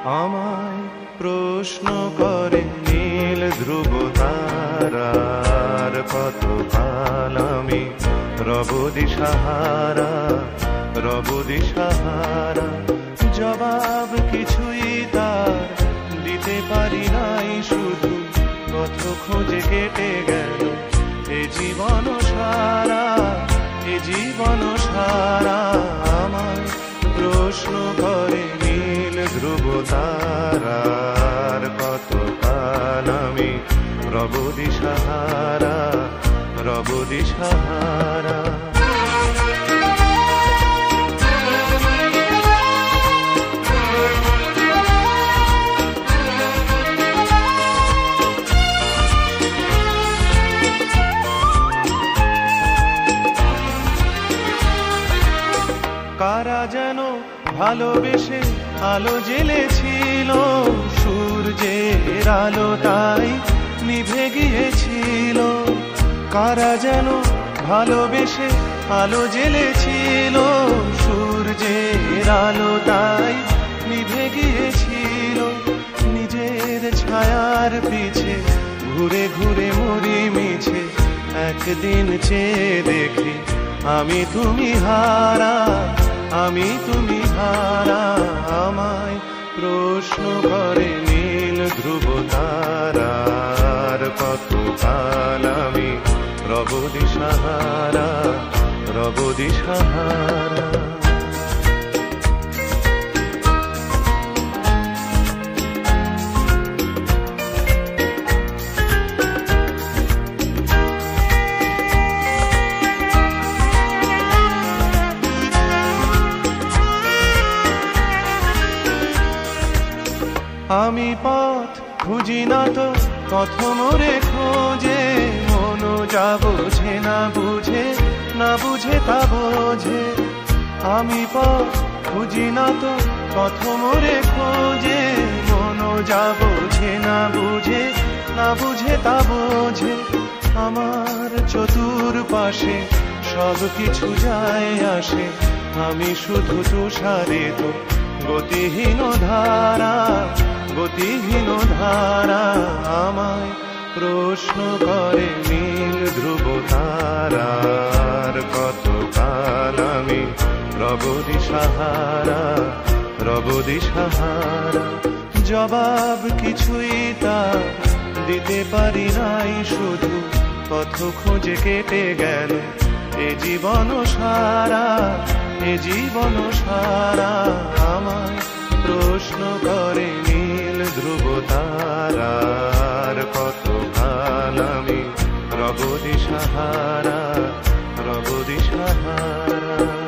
আমায় প্রশ্ন করে নীল ধ্রুব তারার, কতকাল আমি রব দিশাহারা, রব দিশাহারা। জবাব কিছুই তার দিতে পারি নাই, শুধু পথ খোঁজে কেটে গেল এ জীবন সারা, এ জীবন সারা। আমায় প্রশ্ন করে নীল ধ্রুব তারার, কতকাল আমি রব দিশাহারা, রব দিশাহারা। কারা যেন ভালোবেসে আলো জ্বেলেছিল, সূর্যের আলো তাই নিভে গিয়েছিল। কারা যেন ভালোবেসে আলো জ্বেলেছিল, সূর্যের আলো তাই নিভে গিয়েছিল। নিজের ছায়ার পিছে ঘুরে ঘুরে মরি মিছে, একদিন চেয়ে দেখি আমি তুমি হারা, আমি তুমি হারা। আমায় প্রশ্ন করে নীল ধ্রুব তারার, কতকাল আমি রব দিশাহারা, রব দিশাহারা। আমি পথ খুঁজি না তো পথ মোরে খোঁজে, মন যা বোঝে না বুঝে, না বুঝে তা বোঝে। আমি পথ খুঁজি না তো পথ মোরে খোঁজে, মন যা বোঝে না বুঝে, না বুঝে তা বোঝে। আমার চতুর পাশে সব কিছু যায় আসে, আমি শুধু তুষারিত গতিহীন ধারা, গতিহীন ধারা। আমায় প্রশ্ন করে নীল ধ্রুব তারার, কতকাল আমি রব দিশাহারা, রব দিশাহারা। জবাব কিছুই তার দিতে পারি নাই, শুধু পথ খোঁজে কেটে গেল এ জীবন সারা, এ জীবন সারা। আমায় প্রশ্ন করে নীল ধ্রুব তারার, কতকাল আমি রব দিশাহারা, রব দিশাহারা।